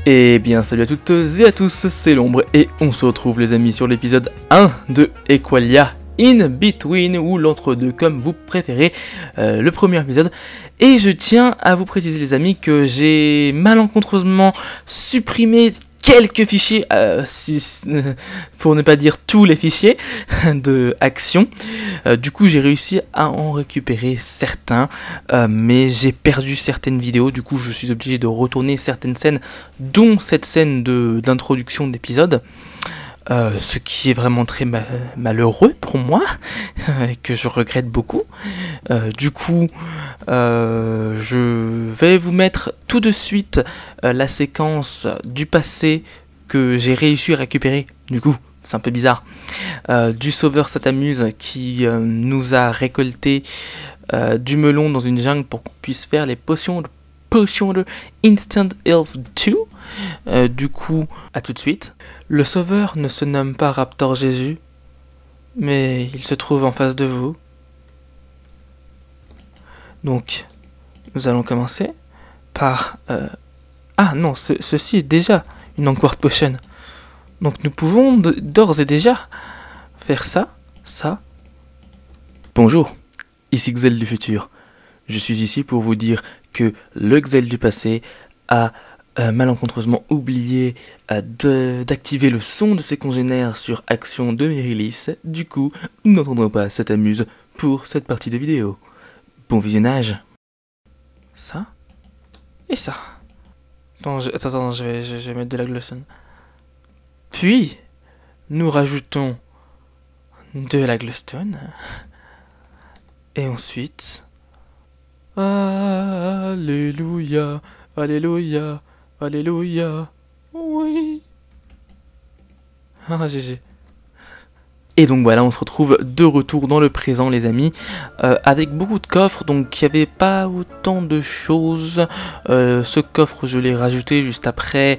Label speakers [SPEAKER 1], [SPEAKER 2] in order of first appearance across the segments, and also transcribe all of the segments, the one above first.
[SPEAKER 1] Eh bien salut à toutes et à tous, c'est l'ombre et on se retrouve les amis sur l'épisode 1 de Equalia In Between ou l'entre-deux comme vous préférez, le premier épisode. Et je tiens à vous préciser les amis que j'ai malencontreusement supprimé quelques fichiers, pour ne pas dire tous les fichiers de Action. Du coup j'ai réussi à en récupérer certains, mais j'ai perdu certaines vidéos. Du coup je suis obligé de retourner certaines scènes, dont cette scène d'introduction d'épisode. Ce qui est vraiment très malheureux pour moi, que je regrette beaucoup. Du coup, je vais vous mettre tout de suite la séquence du passé que j'ai réussi à récupérer. Du coup, c'est un peu bizarre. Du sauveur Satamuse qui nous a récolté du melon dans une jungle pour qu'on puisse faire les potions de Instant Health 2. Du coup, à tout de suite. Le sauveur ne se nomme pas Raptor Jésus, mais il se trouve en face de vous. Donc, nous allons commencer par... Ah non, ceci est déjà une Anchored Potion. Donc nous pouvons d'ores et déjà faire ça. Bonjour, ici Xel du futur. Je suis ici pour vous dire que le Xel du passé a malencontreusement oublié d'activer le son de ses congénères sur Action de Mérilis. Du coup, nous n'entendrons pas Satamuse pour cette partie de vidéo. Bon visionnage. Ça et ça. Attends, je vais mettre de la glosson. Puis, nous rajoutons de la glowstone. Et ensuite... Alléluia, alléluia, alléluia, oui. Ah, GG. Et donc voilà, on se retrouve de retour dans le présent les amis, avec beaucoup de coffres, donc il n'y avait pas autant de choses. Ce coffre je l'ai rajouté juste après,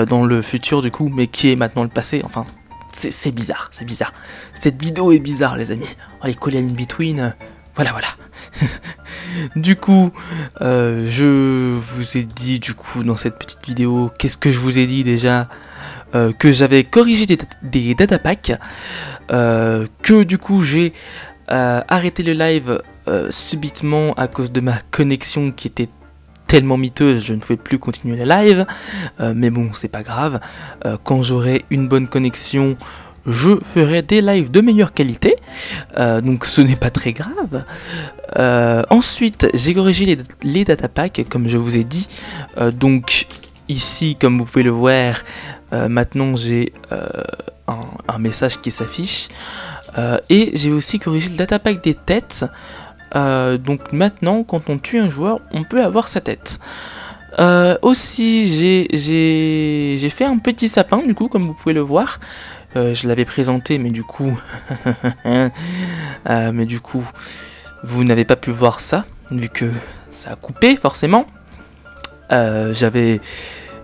[SPEAKER 1] dans le futur du coup, mais qui est maintenant le passé, enfin, c'est bizarre, c'est bizarre. Cette vidéo est bizarre les amis. Oh, Equalia In Between, voilà. Du coup, je vous ai dit du coup dans cette petite vidéo, qu'est-ce que je vous ai dit déjà, que j'avais corrigé des datapacks, que du coup j'ai arrêté le live subitement à cause de ma connexion qui était tellement miteuse, je ne pouvais plus continuer le live, mais bon c'est pas grave, quand j'aurai une bonne connexion, je ferai des lives de meilleure qualité, donc ce n'est pas très grave. Ensuite, j'ai corrigé les datapacks, comme je vous ai dit. Donc ici, comme vous pouvez le voir, maintenant j'ai un message qui s'affiche. Et j'ai aussi corrigé le datapack des têtes. Donc maintenant, quand on tue un joueur, on peut avoir sa tête. Aussi, j'ai fait un petit sapin, du coup, comme vous pouvez le voir. Je l'avais présenté, mais du coup, vous n'avez pas pu voir ça, vu que ça a coupé, forcément. J'avais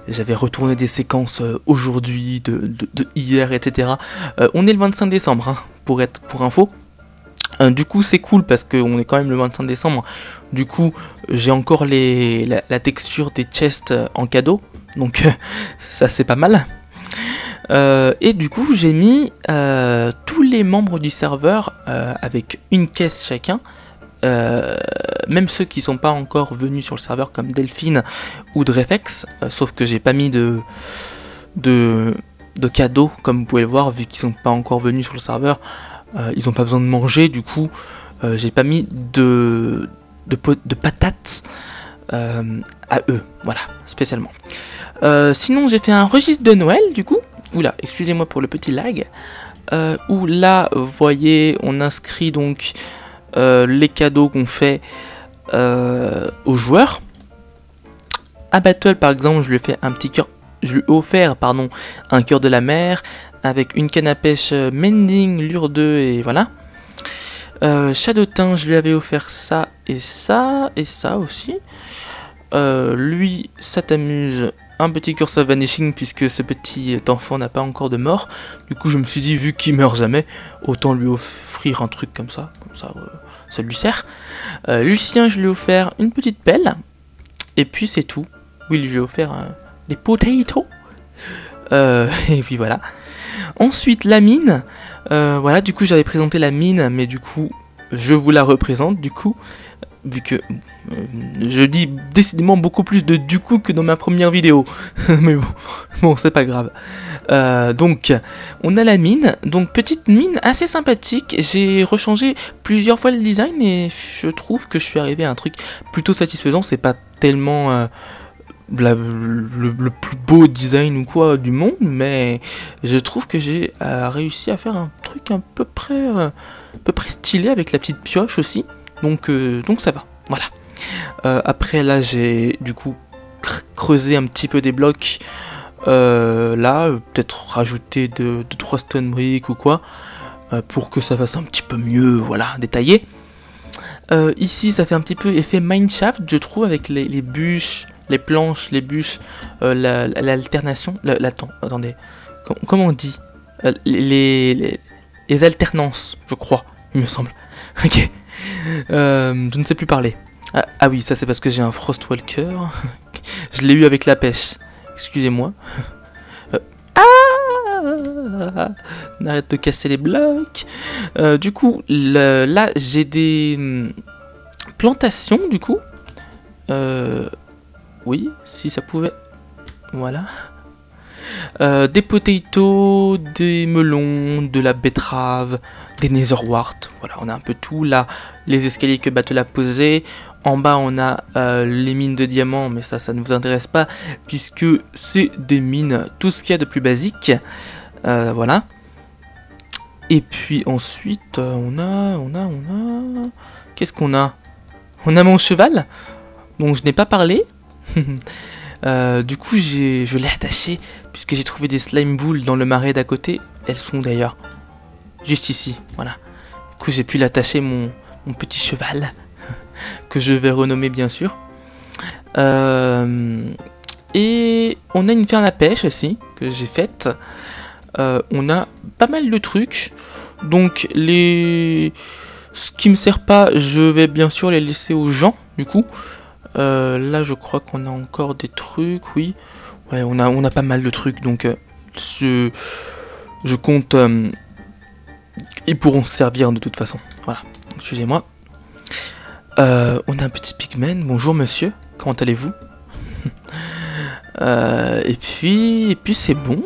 [SPEAKER 1] retourné des séquences aujourd'hui, de hier, etc. On est le 25 décembre, hein, pour info. Du coup, c'est cool parce qu'on est quand même le 25 décembre. Du coup, j'ai encore la texture des chests en cadeau, donc ça c'est pas mal. Et du coup j'ai mis tous les membres du serveur avec une caisse chacun, même ceux qui sont pas encore venus sur le serveur comme Delphine ou Drefex, sauf que j'ai pas mis de cadeaux comme vous pouvez le voir, vu qu'ils sont pas encore venus sur le serveur, ils ont pas besoin de manger, du coup j'ai pas mis de patates à eux, voilà, spécialement. Sinon j'ai fait un registre de Noël du coup. Oula, excusez-moi pour le petit lag, où là, vous voyez, on inscrit donc les cadeaux qu'on fait aux joueurs. À Battle, par exemple, je lui ai fait un petit cœur, je lui ai offert, pardon, un cœur de la mer avec une canne à pêche Mending, Lure 2 et voilà. Shadowtin, je lui avais offert ça et ça aussi. Lui, ça t'amuse. Un petit curse of vanishing puisque ce petit enfant n'a pas encore de mort. Du coup je me suis dit vu qu'il meurt jamais, autant lui offrir un truc comme ça ça lui sert. Lucien je lui ai offert une petite pelle. Et puis c'est tout. Oui je lui ai offert des potatoes. Et puis voilà. Ensuite la mine, voilà, du coup j'avais présenté la mine, mais du coup je vous la représente du coup, vu que je dis décidément beaucoup plus de du coup que dans ma première vidéo. Mais bon c'est pas grave. Donc on a la mine, donc petite mine assez sympathique. J'ai rechangé plusieurs fois le design et je trouve que je suis arrivé à un truc plutôt satisfaisant. C'est pas tellement le plus beau design ou quoi du monde, mais je trouve que j'ai réussi à faire un truc à peu près stylé avec la petite pioche aussi, donc ça va, voilà. Après là j'ai du coup creusé un petit peu des blocs, là peut-être rajouter 2-3 stone brick ou quoi, pour que ça fasse un petit peu mieux, voilà, détaillé. Ici ça fait un petit peu effet mineshaft je trouve, avec les bûches, les planches, les bûches, l'alternation, attendez, comment on dit, les alternances, je crois, il me semble. Ok, je ne sais plus parler. Ah oui, ça c'est parce que j'ai un Frostwalker, je l'ai eu avec la pêche, excusez-moi. Arrête de casser les blocs. Du coup, là j'ai des plantations du coup. Oui, si ça pouvait. Voilà. Des potatoes, des melons, de la betterave, des netherwort. Voilà, on a un peu tout. Là, les escaliers que Battle a posés. En bas, on a les mines de diamants, mais ça ne vous intéresse pas, puisque c'est des mines, tout ce qu'il y a de plus basique. Voilà. Et puis ensuite, on a... Qu'est-ce qu'on a? On a mon cheval, dont je n'ai pas parlé. Du coup je l'ai attaché puisque j'ai trouvé des slime boules dans le marais d'à côté. Elles sont d'ailleurs juste ici, voilà. Du coup j'ai pu l'attacher mon petit cheval que je vais renommer bien sûr. Et on a une ferme à pêche aussi que j'ai faite. On a pas mal de trucs, donc ce qui me sert pas je vais bien sûr les laisser aux gens du coup. Là je crois qu'on a encore des trucs, oui. Ouais, on a pas mal de trucs, donc je compte... ils pourront se servir de toute façon. Voilà, excusez-moi. On a un petit pigman, bonjour monsieur, comment allez-vous? Et puis c'est bon.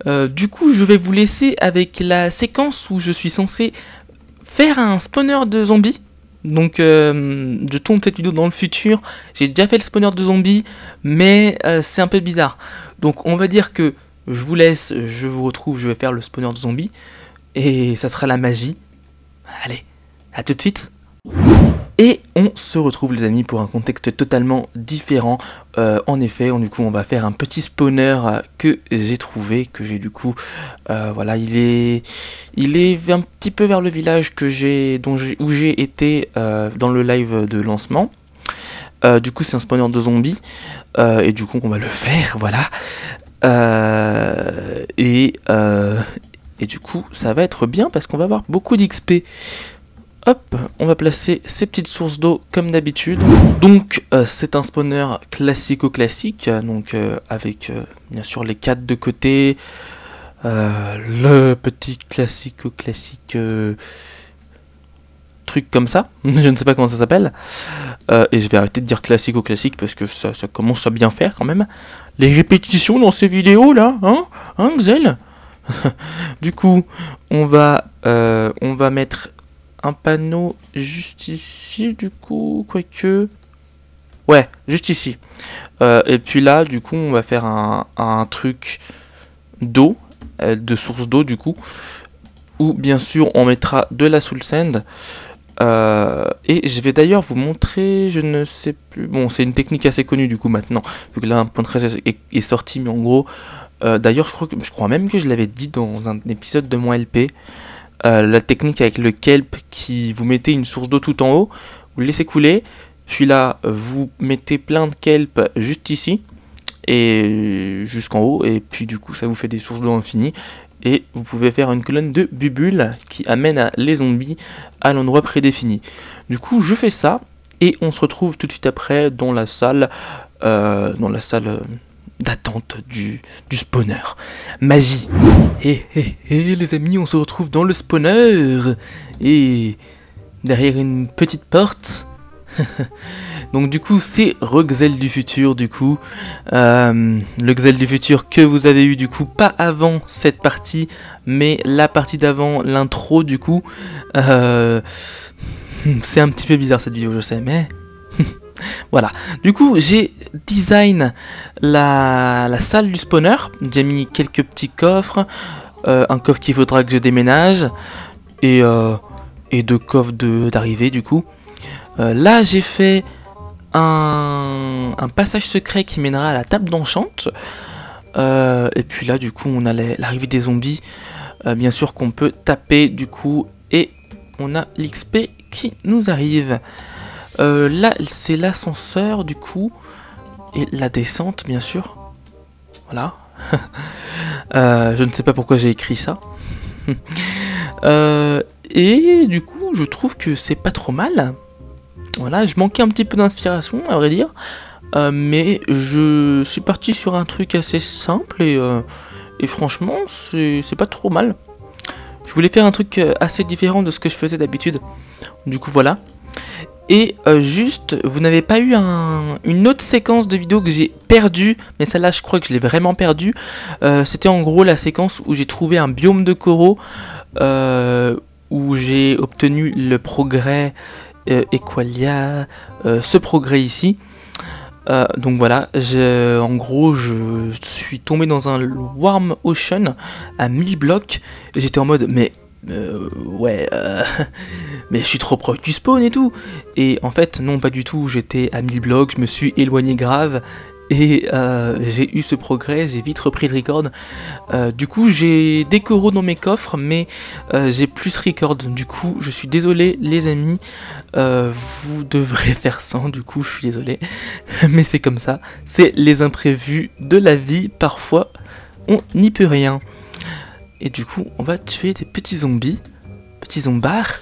[SPEAKER 1] Du coup je vais vous laisser avec la séquence où je suis censé faire un spawner de zombies. Donc je tourne cette vidéo dans le futur, j'ai déjà fait le spawner de zombies, mais c'est un peu bizarre. Donc on va dire que je vous laisse, je vous retrouve, je vais faire le spawner de zombies, et ça sera la magie. Allez, à tout de suite. Et on se retrouve les amis pour un contexte totalement différent. En effet, du coup on va faire un petit spawner que j'ai trouvé, que j'ai du coup, voilà, il est un petit peu vers le village où j'ai été dans le live de lancement. Du coup c'est un spawner de zombies, et du coup on va le faire, voilà. Et du coup ça va être bien parce qu'on va avoir beaucoup d'XP. Hop, on va placer ces petites sources d'eau comme d'habitude. Donc c'est un spawner classico-classique, donc avec bien sûr les 4 de côté, le petit classico-classique truc comme ça, je ne sais pas comment ça s'appelle, et je vais arrêter de dire classico-classique parce que ça commence à bien faire quand même. Les répétitions dans ces vidéos là, hein Xel. Du coup, on va mettre un panneau juste ici, du coup, quoique... Ouais, juste ici. Et puis là, du coup, on va faire un truc d'eau, de source d'eau, du coup, où, bien sûr, on mettra de la soul sand. Et je vais d'ailleurs vous montrer, je ne sais plus... Bon, c'est une technique assez connue, du coup, maintenant, vu que là, 1.13 est sorti, mais en gros... d'ailleurs, je crois même que je l'avais dit dans un épisode de mon LP. La technique avec le kelp, qui vous mettez une source d'eau tout en haut, vous le laissez couler, puis là vous mettez plein de kelp juste ici et jusqu'en haut, et puis du coup ça vous fait des sources d'eau infinies et vous pouvez faire une colonne de bubules qui amène les zombies à l'endroit prédéfini. Du coup je fais ça et on se retrouve tout de suite après dans la salle dans la salle d'attente du spawner. Magie. Et les amis, on se retrouve dans le spawner. Et derrière une petite porte. Donc du coup c'est Roxel du futur du coup. Le Xel du futur que vous avez eu du coup pas avant cette partie, mais la partie d'avant, l'intro du coup. C'est un petit peu bizarre cette vidéo, je sais, mais... Voilà, du coup j'ai design la salle du spawner. J'ai mis quelques petits coffres, un coffre qu'il faudra que je déménage, et 2 coffres d'arrivée du coup. Là j'ai fait un passage secret qui mènera à la table d'enchant. Et puis là du coup on a l'arrivée des zombies, bien sûr qu'on peut taper du coup, et on a l'XP qui nous arrive. Là c'est l'ascenseur du coup, et la descente bien sûr. Voilà. Je ne sais pas pourquoi j'ai écrit ça. Et du coup je trouve que c'est pas trop mal. Voilà, je manquais un petit peu d'inspiration à vrai dire, mais je suis parti sur un truc assez simple, et franchement c'est pas trop mal. Je voulais faire un truc assez différent de ce que je faisais d'habitude, du coup voilà. Et juste, vous n'avez pas eu une autre séquence de vidéo que j'ai perdue, mais celle-là je crois que je l'ai vraiment perdue. C'était en gros la séquence où j'ai trouvé un biome de coraux, où j'ai obtenu le progrès Equalia, ce progrès ici. Donc voilà, en gros je suis tombé dans un Warm Ocean à 1000 blocs, et j'étais en mode mais mais je suis trop proche du spawn et tout. Et en fait non, pas du tout, j'étais à 1000 blocs, je me suis éloigné grave, et j'ai eu ce progrès, j'ai vite repris le record. Du coup j'ai des coraux dans mes coffres, mais j'ai plus record, du coup je suis désolé les amis, vous devrez faire sans, du coup je suis désolé, mais c'est comme ça, c'est les imprévus de la vie, parfois on n'y peut rien. Et du coup on va tuer des petits zombies, petits zombards.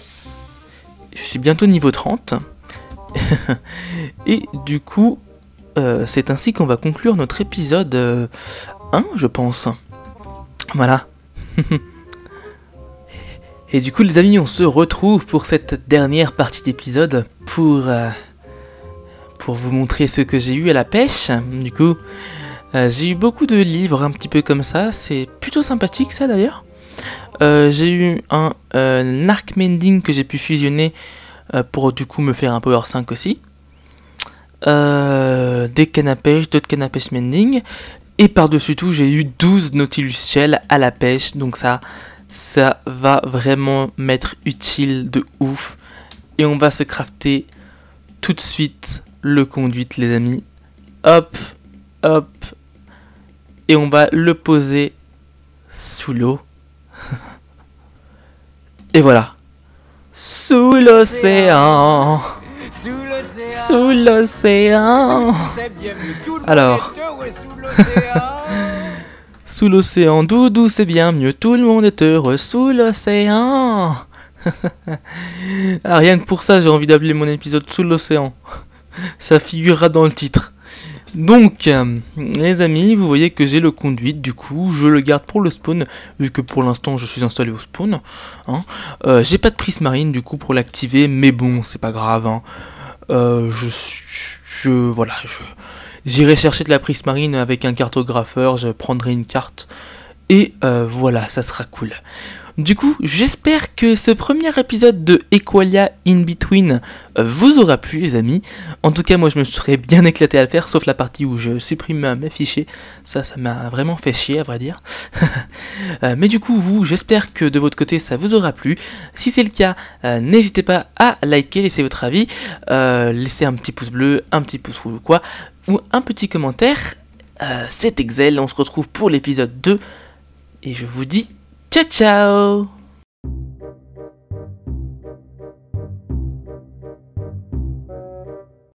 [SPEAKER 1] Je suis bientôt niveau 30. Et du coup c'est ainsi qu'on va conclure notre épisode 1 je pense. Voilà. Et du coup les amis, on se retrouve pour cette dernière partie d'épisode pour vous montrer ce que j'ai eu à la pêche. Du coup j'ai eu beaucoup de livres un petit peu comme ça, c'est plutôt sympathique ça d'ailleurs. J'ai eu un arc mending que j'ai pu fusionner pour du coup me faire un power 5 aussi. Des cannes à pêche, d'autres cannes à pêche mending, et par-dessus tout j'ai eu 12 Nautilus Shell à la pêche, donc ça va vraiment m'être utile de ouf. Et on va se crafter tout de suite le conduite les amis. Hop, hop, et on va le poser sous l'eau. Et voilà, sous l'océan. Sous l'océan. Alors, sous l'océan, doudou, c'est bien mieux. Tout le monde est heureux sous l'océan. Ah, rien que pour ça, j'ai envie d'appeler mon épisode Sous l'océan. Ça figurera dans le titre. Donc, les amis, vous voyez que j'ai le conduite, du coup, je le garde pour le spawn, vu que pour l'instant, je suis installé au spawn. Hein. J'ai pas de prismarine, du coup, pour l'activer, mais bon, c'est pas grave. Hein. Voilà, j'irai chercher de la prismarine avec un cartographeur, je prendrai une carte, et voilà, ça sera cool. Du coup, j'espère que ce premier épisode de Equalia In Between vous aura plu les amis. En tout cas, moi je me serais bien éclaté à le faire, sauf la partie où je supprime mes fichiers. Ça m'a vraiment fait chier à vrai dire. Mais du coup, j'espère que de votre côté ça vous aura plu. Si c'est le cas, n'hésitez pas à liker, laisser votre avis, laisser un petit pouce bleu, un petit pouce rouge ou quoi, ou un petit commentaire. C'était Xel, on se retrouve pour l'épisode 2, et je vous dis ciao ciao.